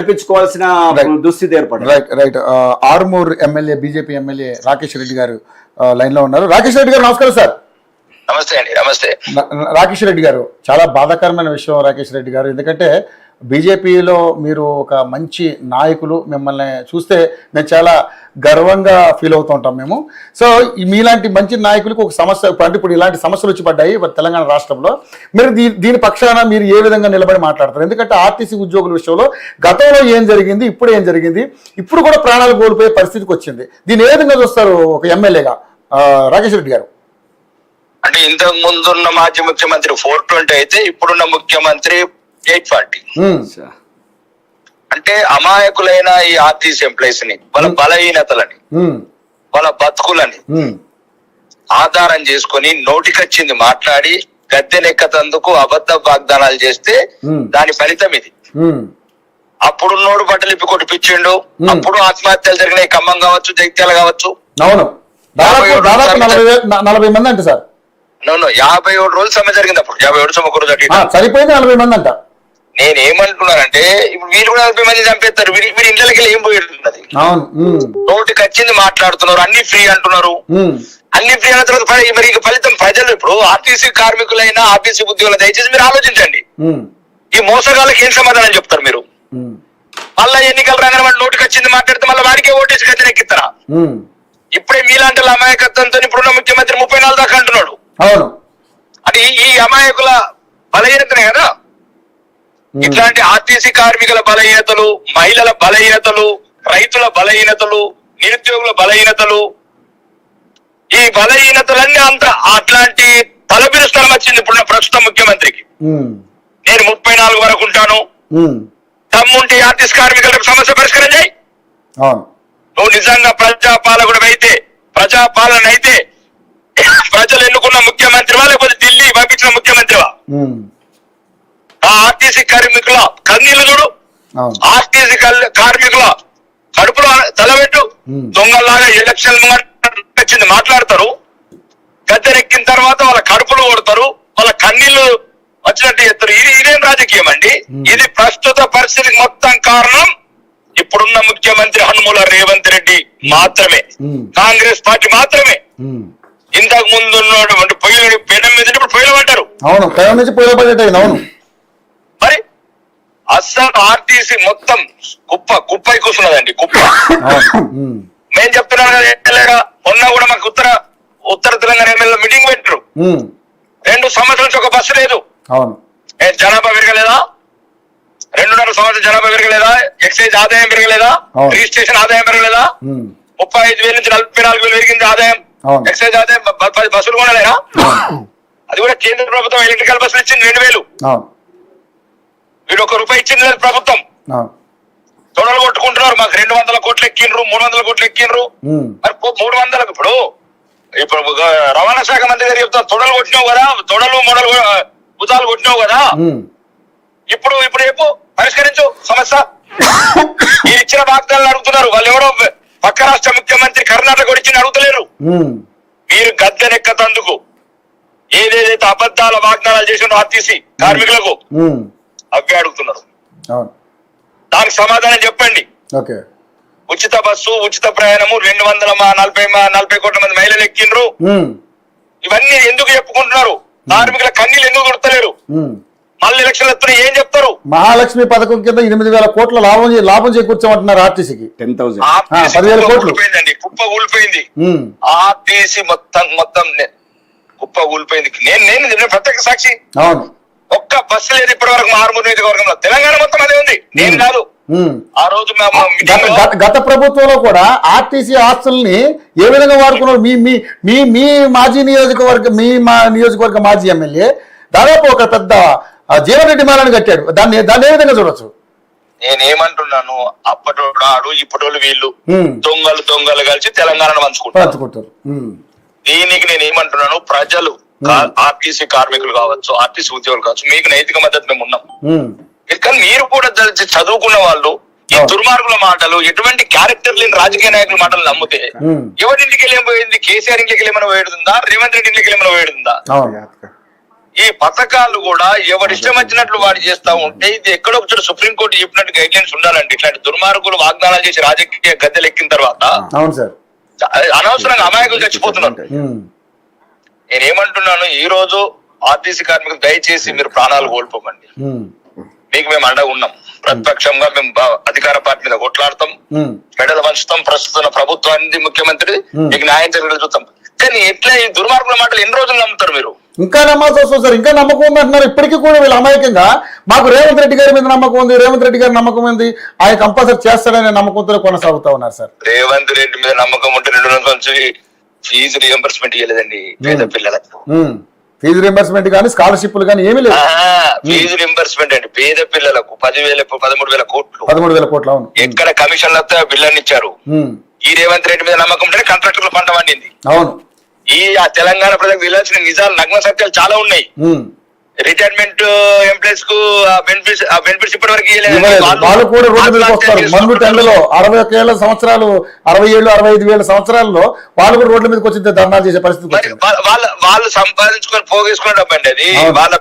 కల్పించుకోవాల్సిన దుస్థితి ఏర్పడింది. Right. Armoor MLA BJP MLA Rakesh Reddy గారు లైన్ లో ఉన్నారు. రాకేష్ రెడ్డి గారు నమస్కారం సార్. నమస్తే అండి. నమస్తే రాకేష్ రెడ్డి గారు, చాలా బాధాకరమైన విషయం రాకేష్ రెడ్డి గారు, ఎందుకంటే బీజేపీలో మీరు ఒక మంచి నాయకులు, మిమ్మల్ని చూస్తే మేము చాలా గర్వంగా ఫీల్ అవుతూ ఉంటాం మేము. సో మీలాంటి మంచి నాయకులకు ఒక సమస్య, అంటే ఇప్పుడు ఇలాంటి సమస్యలు వచ్చి పడ్డాయి తెలంగాణ రాష్ట్రంలో, మీరు దీని పక్షాన మీరు ఏ విధంగా నిలబడి మాట్లాడతారు? ఎందుకంటే ఆర్టీసీ ఉద్యోగుల విషయంలో గతంలో ఏం జరిగింది, ఇప్పుడు ఏం జరిగింది, ఇప్పుడు కూడా ప్రాణాలు కోల్పోయే పరిస్థితికి వచ్చింది. దీన్ని ఏ విధంగా చూస్తారు ఒక ఎమ్మెల్యేగా రాకేష్ రెడ్డి గారు? అంటే ఇంతకు ముందున్న మాజీ ముఖ్యమంత్రి 420 అయితే ఇప్పుడున్న ముఖ్యమంత్రి 840. అంటే అమాయకులైన ఈ ఆర్టీసీ ఎంప్లాయీస్ ని, వాళ్ళ బలహీనతలని, వాళ్ళ బతుకులని ఆధారం చేసుకుని నోటికొచ్చింది మాట్లాడి గద్దెనెక్కతందుకు అబద్ధ వాగ్దానాలు చేస్తే దాని ఫలితం ఇది. అప్పుడున్నోడు బట్టలిప్పి కొట్టిపించిండు, అప్పుడు ఆత్మహత్యలు జరిగినాయి, ఖమ్మం కావచ్చు, జగిత్యాల కావచ్చు. అవును, 40 మంది అంట సార్. 57 రోజులు సమ్మె జరిగింది. అప్పుడు 57 సమ్మె ఒక రోజు సరిపోయింది, 40 మంది అంట. నేనేమంటున్నానంటే ఇప్పుడు వీళ్ళు కూడా 40 మంది చంపేస్తారు. వీరి ఇంట్లోకి ఏం పోయినది? నోటికి వచ్చింది మాట్లాడుతున్నారు, అన్ని ఫ్రీ అంటున్నారు. అన్ని ఫ్రీ అన్న తర్వాత మరి ఫలితం ప్రజలు, ఇప్పుడు ఆర్టీసీ కార్మికులైనా ఆర్టీసీ ఉద్యోగులు, దయచేసి మీరు ఆలోచించండి. ఈ మోసగాళ్ళకి ఏం సమాధానం చెప్తారు మీరు? మళ్ళా ఎన్నికలు రాగానే వాడు నోటికి వచ్చింది మాట్లాడితే మళ్ళీ వాడికే ఓటేసి గద్దెనెక్కిస్తారా? ఇప్పుడే మీలాంటి అమాయకత్వంతో ఇప్పుడున్న ముఖ్యమంత్రి 34 దాకా అంటున్నాడు. అంటే ఈ అమాయకుల బలహీనతనే కదా. ఇట్లాంటి ఆర్టీసీ కార్మికుల బలహీనతలు, మహిళల బలహీనతలు, రైతుల బలహీనతలు, నిరుద్యోగుల బలహీనతలు, ఈ బలహీనతలన్నీ అట్లాంటి తలపిన స్థలం వచ్చింది ఇప్పుడున్న ప్రస్తుత ముఖ్యమంత్రికి. నేను 34 వరకు ఉంటాను, తమ్ముంటే ఆర్టీసీ కార్మికుల సమస్య పరిష్కారం చేయి. నువ్వు నిజంగా ప్రజాపాలన అయితే ప్రజలు ఎన్నుకున్న ముఖ్యమంత్రివా, లేకపోతే ఢిల్లీ పంపించిన ముఖ్యమంత్రివా? ఆ ఆర్టీసీ కార్మికుల కన్నీళ్లు చూడు, ఆర్టీసీ కార్మికుల కడుపులో తలబెట్టు. దొంగల్లాగా ఎలక్షన్ వచ్చింది మాట్లాడతారు, గద్దెనెక్కిన తర్వాత వాళ్ళ కడుపులు కొడతారు, వాళ్ళ కన్నీళ్లు వచ్చినట్టు చేస్తారు. ఇదేం రాజకీయం అండి? ఇది ప్రస్తుత పరిస్థితికి మొత్తం కారణం ఇప్పుడున్న ముఖ్యమంత్రి హనుమల రేవంత్ రెడ్డి మాత్రమే, కాంగ్రెస్ పార్టీ మాత్రమే. ఇంతకు ముందు ఉన్నటువంటి పొయ్యిలు పెనం మీద ఇప్పుడు పొయ్యిలు పడ్డారు. మరి అస్సలు ఆర్టీసీ మొత్తం కుప్పై కూర్చున్నదండి, కుప్ప. మేము చెప్తున్నాం కదా, మొన్న కూడా మాకు ఉత్తర తెలంగాణ ఎమ్మెల్యే మీటింగ్ పెట్టారు. 2 సంవత్సరాల నుంచి ఒక బస్సు లేదు. జనాభా పెరగలేదా? 2.5 సంవత్సరం జనాభా పెరగలేదా? ఎక్సైజ్ ఆదాయం పెరగలేదా? రిజిస్ట్రేషన్ ఆదాయం పెరగలేదా? 35,000 నుంచి 44,000 పెరిగింది ఆదాయం. ఎక్సైజ్ ఆదాయం 10 బస్సులు కూడా లేరా? అది కూడా కేంద్ర ప్రభుత్వం ఎలక్ట్రికల్ బస్సులు ఇచ్చింది 2,000. వీడు ₹1 ఇచ్చింది లేదు ప్రభుత్వం. తొడలు కొట్టుకుంటున్నారు, మాకు 200 కోట్లు ఎక్కిండ్రు, 300 కోట్లు ఎక్కిండ్రు. మరి 300 ఇప్పుడు రవాణా శాఖ మంత్రి గారు చెప్తారు, తొడలు కొట్టినావు కదా, తొడలు మొడలు భుజాలు కొట్టినావు కదా, ఇప్పుడు చెప్పు, పరిష్కరించు సమస్య. మీరు ఇచ్చిన వాగ్దానాలు అడుగుతున్నారు, వాళ్ళు ఎవరో పక్క రాష్ట్ర ముఖ్యమంత్రి కర్ణాటక వచ్చి అడుగుతలేరు. మీరు గద్దెనెక్కతందుకు ఏదేదైతే అబద్ధాల వాగ్దానాలు చేసిన ఆర్టీసీ కార్మికులకు అవే అడుగుతున్నారు. దానికి సమాధానం చెప్పండి. ఉచిత బస్సు, ఉచిత ప్రయాణము, 240 కోట్ల మంది మహిళలు ఎక్కిండ్రు. ఇవన్నీ ఎందుకు చెప్పుకుంటున్నారు? కార్మికుల కన్నీళ్ళు ఎందుకు దొరకలేరు? మళ్ళీ ఎలక్షన్లు వస్తున్నాయి, ఏం చెప్తారు? మహాలక్ష్మి పథకం కింద 8,000 కోట్ల లాభం చేకూర్చామంటున్నారు ఆర్టీసీకి. 10,000 కోట్లు కుప్ప కూలిపోయింది. ఆర్టీసీ మొత్తం కుప్ప కూలిపోయింది. నేను ప్రత్యక్ష సాక్షి. ఒక్క బస్సు లేదు ఇప్పటి వరకు ఆర్మూర్ నియోజకవర్గంలో. తెలంగాణ మొత్తం అదే ఉంది, నేను కాదు. ఆ రోజు గత ప్రభుత్వంలో కూడా ఆర్టీసీ ఆస్తుల్ని ఏ విధంగా వాడుకున్నారు? మీ మాజీ నియోజకవర్గ మాజీ ఎమ్మెల్యే దాదాపు ఒక పెద్ద జీవనరెడ్డి మాలను కట్టాడు. దాన్ని ఏ విధంగా చూడొచ్చు? నేనేమంటున్నాను, అప్పటోడు ఇప్పటోళ్ళు వీళ్ళు దొంగలు కలిసి తెలంగాణను పంచుకుంటారు. దీనికి నేనేమంటున్నాను, ప్రజలు, ఆర్టీసీ కార్మికులు కావచ్చు, ఆర్టీసీ ఉద్యోగులు కావచ్చు, మీకు నైతిక మద్దతు మేము ఉన్నాం. కానీ మీరు కూడా చదువుకున్న వాళ్ళు ఈ దుర్మార్గుల మాటలు, ఎటువంటి క్యారెక్టర్ లేని రాజకీయ నాయకుల మాటలు నమ్మితే ఎవరింటికి వెళ్ళి పోయింది? కేసీఆర్ ఇంటికి వెళ్ళి ఏమైనా పోయేడుందా? రేవంత్ రెడ్డి ఇంటికి వెళ్ళి ఏమైనా పోయేడుందా? ఈ పథకాలు కూడా ఎవరి ఇష్టం వచ్చినట్లు వాడు చేస్తా ఉంటే ఇది ఎక్కడో ఒకటి సుప్రీంకోర్టు చెప్పినట్టు గైడ్ లైన్స్ ఉండాలండి. ఇట్లాంటి దుర్మార్గులు వాగ్దానాలు చేసి రాజకీయ గద్దెలు ఎక్కిన తర్వాత అవును సార్ అనవసరంగా అమాయకులు చచ్చిపోతున్నారు. నేనేమంటున్నాను, ఈ రోజు ఆర్టీసీ కార్మికులు దయచేసి మీరు ప్రాణాలు కోల్పోకండి. మీకు మేము అండగా ఉన్నాం. ప్రతిపక్షంగా మేము అధికార పార్టీ మీద కొట్లాడతాం, మెడలు వంచుతాం. ప్రస్తుత ప్రభుత్వాన్ని ముఖ్యమంత్రి మీకు న్యాయం జరిగేది చూస్తాం. కానీ ఎట్లా ఈ దుర్మార్గుల మాటలు ఎన్ని రోజులు నమ్ముతారు మీరు? ఇంకా నమ్మాల్సి వస్తుంది సార్. ఇంకా నమ్మకం ఉంది అంటున్నారు. ఇప్పటికీ కూడా వీళ్ళు అమాయకంగా మాకు రేవంత్ రెడ్డి గారి మీద నమ్మకం ఉంది, రేవంత్ రెడ్డి గారి నమ్మకం ఉంది, ఆయన కంపల్సరీ చేస్తాడనే నమ్మకంతో కొనసాగుతా ఉన్నారు సార్. రేవంత్ రెడ్డి మీద నమ్మకం ఉంటే 2 నెలల నుంచి ఫీజు రియంబర్స్మెంట్ ఇవ్వలేదండి పేద పిల్లలకు. ఫీజు రింబర్స్మెంట్ కానీ స్కాలర్షిప్లు కానీ ఏమీ లేదు. ఫీజు రింబర్స్మెంట్ అండి పేద పిల్లలకు 13,000 కోట్లు. 13,000 కోట్లు అవును. ఎక్కడ కమిషన్లతో బిల్లని ఇచ్చారు. ఈ రేవంత్ రెడ్డి మీద నమ్మకం ఉంటే కాంట్రాక్టర్లు పంట పండింది. అవును. ఆ తెలంగాణ ప్రజలకు వెళ్ళాల్సిన నిజాలు నగ్న సత్యాలు చాలా ఉన్నాయి. రిటైర్మెంట్ ఎంప్లాయీస్ కు బెనిఫిట్స్ ఇప్పటి వరకు వాళ్ళు కూడా రోడ్డు మీదకి వస్తారు. మన్ను టెండలో 61 సంవత్సరాలు 65 సంవత్సరాల్లో వాళ్ళు కూడా రోడ్ల మీదకి వచ్చి ధర్నాలు చేసే పరిస్థితి. వాళ్ళు సంపాదించుకొని పోగేసుకునే డబ్బు అండి అది. వాళ్ళ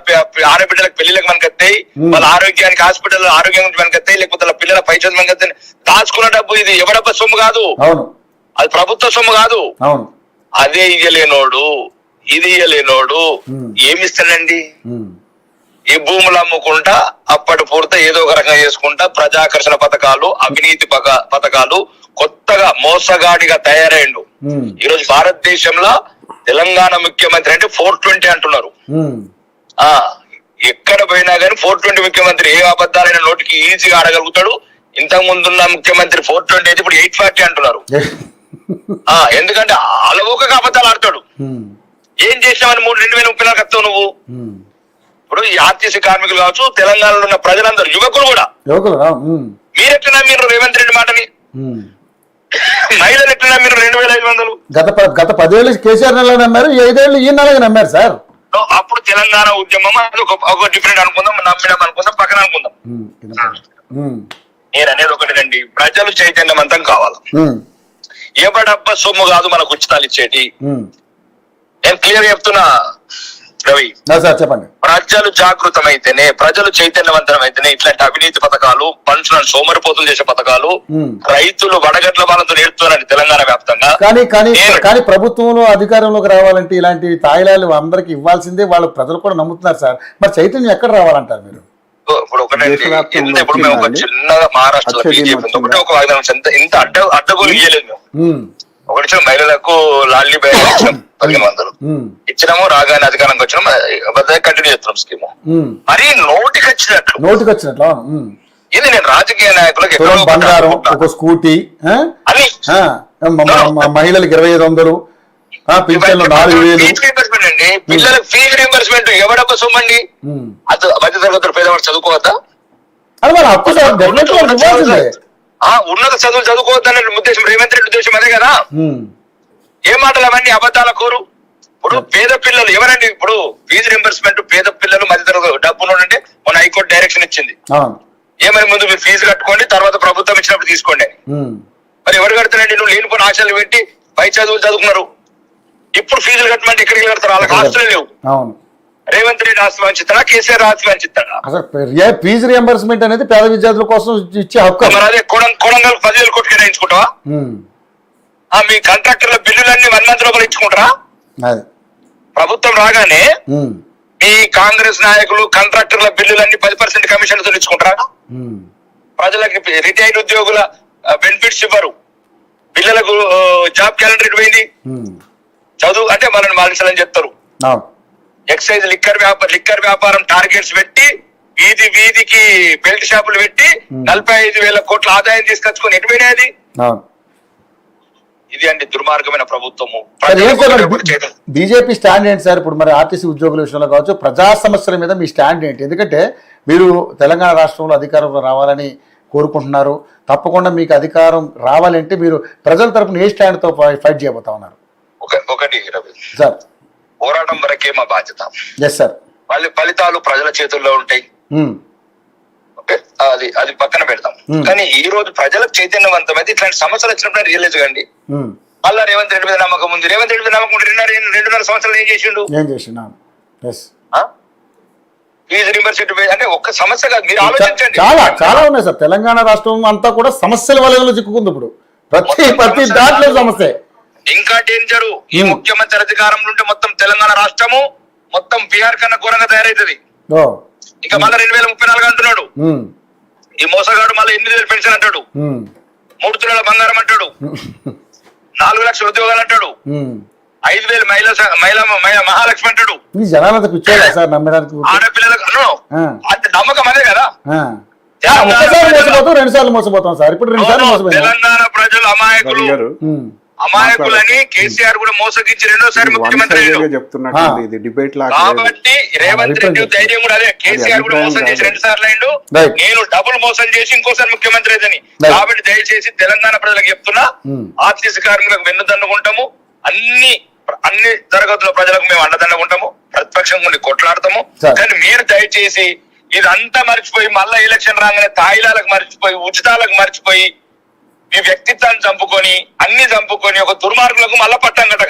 ఆడబిడ్డలకు పెళ్లిలకు మనకత్తాయి, వాళ్ళ ఆరోగ్యానికి హాస్పిటల్ ఆరోగ్యం మనకత్తాయి, లేకపోతే వాళ్ళ పిల్లల పై చదువు మనకత్తాయి. దాచుకున్న డబ్బు ఇది ఎవడబ్బ సొమ్ము కాదు. అవును. అది ప్రభుత్వ సొమ్ము కాదు. అవును. అదే ఇయ్యలేనోడు ఇది ఇయ్యలేనోడు ఏమిస్తాడండి? ఈ భూములు అమ్ముకుంటా అప్పటి పూర్తి ఏదో ఒక రకంగా చేసుకుంటా ప్రజాకర్షణ పథకాలు, అవినీతి పథకాలు కొత్తగా మోసగాడిగా తయారైండు. ఈరోజు భారతదేశంలో తెలంగాణ ముఖ్యమంత్రి అంటే 420 అంటున్నారు. ఎక్కడ పోయినా కానీ 420 ముఖ్యమంత్రి ఏ అబద్ధాలైన నోటికి ఈజీగా ఆడగలుగుతాడు. ఇంతకు ముందున్న ముఖ్యమంత్రి 420 అయితే ఇప్పుడు 840 అంటున్నారు. ఎందుకంటే అలవోకగా అబద్ధాలు ఆడతాడు. ఏం చేసినావని 2034 వస్తావు నువ్వు? ఇప్పుడు ఈ ఆర్టీసీ కార్మికులు కావచ్చు, తెలంగాణలో ఉన్న ప్రజలందరూ యువకులు కూడా మీరెట్లా మీరు రేవంత్ రెడ్డి మాటని, మహిళలు ఎట్లా మీరు 2,500 గత 10 ఏళ్ళు కేసీఆర్ నెల నమ్మారు, 5 ఏళ్ళు ఈ నెలగా నమ్మారు సార్. అప్పుడు తెలంగాణ ఉద్యమం ఒక డిఫరెంట్ అనుకుందాం, నమ్మినాం అనుకుందాం, పక్కన అనుకుందాం. నేను అనేది ఒకటేనండి, ప్రజలు చైతన్యవంతం కావాలి. ఎవడబ్బ సొమ్ము కాదు మనకు ఉచితాలు ఇచ్చేటి. నేను క్లియర్ చెప్తున్నా రవి, చెప్పండి. ప్రజలు జాగృతమైతేనే, ప్రజలు చైతన్యవంతమైతేనే ఇట్లాంటి అవినీతి పథకాలు, మనుషులను సోమరిపోతులు చేసే పథకాలు, రైతులు వడగట్ల వాళ్ళతో నేర్పుతున్నారండి తెలంగాణ వ్యాప్తంగా. కానీ ప్రభుత్వంలో అధికారంలోకి రావాలంటే ఇలాంటి తాయిలాలు అందరికి ఇవ్వాల్సిందే. వాళ్ళు ప్రజలు కూడా నమ్ముతున్నారు సార్. మరి చైతన్యం ఎక్కడ రావాలంటారు మీరు? ఇప్పుడు ఇప్పుడు మేము ఒక చిన్నగా మహారాష్ట్రలో బీజేపీ ఒకటి ఒక వాగ్దానం ఇంత అడ్డగోలు ఇయ్యలేదు మేము. ఒకటి మహిళలకు లాల్లీ బై 1500 ఇచ్చినాము. రాగానే అధికారంకి వచ్చినాము, కంటిన్యూ చేస్తున్నాం స్కీమ్. మరి నోటికి వచ్చినట్లు ఇది నేను రాజకీయ నాయకులకు బంగారం, ఒక స్కూటీ అని, మహిళలకు 2,500, పింఛన్లు 4,000 అండి. పిల్లలకు ఫీజు రీంబర్స్మెంట్ ఎవడబ్బ సొమ్మండి? మధ్య తరగతులు పేదవాడు చదువుకోవద్దా? ఉన్నత చదువులు చదువుకోవద్దనే ఉద్దేశం రేవంత్ రెడ్డి ఉద్దేశం అదే కదా. ఏ మాటలు అవన్నీ అబద్ధాల కోరు. ఇప్పుడు పేద పిల్లలు ఎవరండి? ఇప్పుడు ఫీజు రింబర్స్మెంట్ పేద పిల్లలు మధ్య తరగతి డబ్బులు అంటే మన హైకోర్టు డైరెక్షన్ ఇచ్చింది. ఏమని ముందు మీరు ఫీజు కట్టుకోండి, తర్వాత ప్రభుత్వం ఇచ్చినప్పుడు తీసుకోండి. మరి ఎవరు కడతారండి? నువ్వు లేనిపోయిన ఆశలు పెట్టి పై చదువులు చదువుకున్నారు. ఇప్పుడు ఫీజులు కట్టమంటే ఎక్కడికి కడతారు? వాళ్ళకి ఆస్తులు లేవు. రేవంత్ రెడ్డి ఆస్తి వంచుతాడా, కేసీఆర్ ఆస్తి వంచుతాడా? ఫీజు రియంబర్స్మెంట్ అనేది పేద విద్యార్థుల కోసం ఇచ్చే హక్కు. మరి అదే కొడంగల్ 10,000 కోట్లు కేటాయించుకుంటావా? మీ కాంట్రాక్టర్ల బిల్లులన్నీ 1 month లోపల ఇచ్చుకుంటారా? ప్రభుత్వం రాగానే ఈ కాంగ్రెస్ నాయకులు కాంట్రాక్టర్ల బిల్లులన్నీ 10% కమిషన్ తో ఇచ్చుకుంటారా? ప్రజలకి రిటైర్డ్ ఉద్యోగుల బెనిఫిట్స్ ఇవ్వరు. పిల్లలకు జాబ్ క్యాలెండర్ పోయింది. చదువు అంటే మనల్ని మాలించాలని చెప్తారు. ఎక్సైజ్ లిక్కర్ వ్యాపారం టార్గెట్స్ పెట్టి వీధికి బెల్ట్ షాపులు పెట్టి 45,000 కోట్ల ఆదాయం తీసుకొచ్చుకొని ఎటుపోయినది? ఇది అండి దుర్మార్గమైన ప్రభుత్వము. బీజేపీ స్టాండ్ ఏంటి సార్? ఇప్పుడు మరి ఆర్టీసీ ఉద్యోగుల విషయంలో కావచ్చు, ప్రజా సమస్యల మీద మీ స్టాండ్ ఏంటి? ఎందుకంటే మీరు తెలంగాణ రాష్ట్రంలో అధికారంలో రావాలని కోరుకుంటున్నారు. తప్పకుండా మీకు అధికారం రావాలంటే మీరు ప్రజల తరపున ఏ స్టాండ్ తో ఫైట్ చేయబోతా ఉన్నారు? ఒకటి రవి సార్, పోరాటం వరకే మా బాధ్యత. Yes sir. ఫలితాలు ప్రజల చేతుల్లో ఉంటాయి. అది పక్కన పెడతాం. కానీ ఈ రోజు ప్రజలకు చైతన్యవంతమైతే ఇట్లాంటి సమస్యలు వచ్చినప్పుడు రియలైజ్ కండి. మళ్ళా రేవంత్ రెడ్డి మీద నమ్మకం ఉంది. రేవంత్ రెడ్డి మీద నమ్మకం 2.5 సంవత్సరాలు ఏం చేసిండు? ఫీజు రీంబర్స్మెంట్ అంటే ఒక్క సమస్య కాదు, మీరు ఆలోచించండి. చాలా చాలా ఉన్నాయి సార్. తెలంగాణ రాష్ట్రం అంతా కూడా సమస్యల వలయంలో చిక్కుకుంది ఇప్పుడు. ప్రతి దాంట్లో సమస్య. ఇంకా డేంజర్, ఈ ముఖ్యమంత్రి అధికారంలో ఉంటే మొత్తం తెలంగాణ రాష్ట్రము మొత్తం బీహార్ కన్నా ఘోరంగా తయారైతుంది. ఇంకా మళ్ళీ 2034 అంటున్నాడు ఈ మోసగాడు. మళ్ళీ 8,000 పెన్షన్ అంటాడు, 3 తులాల బంగారం అంటాడు, 4 లక్షల ఉద్యోగాలు అంటాడు, 5,000 మహిళా మహాలక్ష్మి అంటాడు. ఆడపిల్లలకు అంత నమ్మకం అదే కదా. తెలంగాణ ప్రజలు అమాయకులని కేసీఆర్ కూడా మోసగించి రెండోసారి ముఖ్యమంత్రి కాబట్టి రేవంత్ రెడ్డి ధైర్యం కూడా అదే. కేసీఆర్ కూడా మోసం చేసి 2 సార్లు అయిండు, నేను డబుల్ మోసం చేసి ఇంకోసారి ముఖ్యమంత్రి అదని. కాబట్టి దయచేసి తెలంగాణ ప్రజలకు చెప్తున్నా, ఆర్టీసీ కార్మికులకు వెన్నుదన్నుకుంటాము, అన్ని తరగతుల ప్రజలకు మేము అండదండకుంటాము, ప్రతిపక్షం నుండి కొట్లాడతాము. కానీ మీరు దయచేసి ఇదంతా మర్చిపోయి మళ్ళా ఎలక్షన్ రాగానే తాయిలాలకు మర్చిపోయి ఉచితాలకు మర్చిపోయి మీ వ్యక్తిత్వాన్ని చంపుకొని అన్ని చంపుకొని ఒక దుర్మార్గులకు మళ్ళా పట్టం కట్టకండి.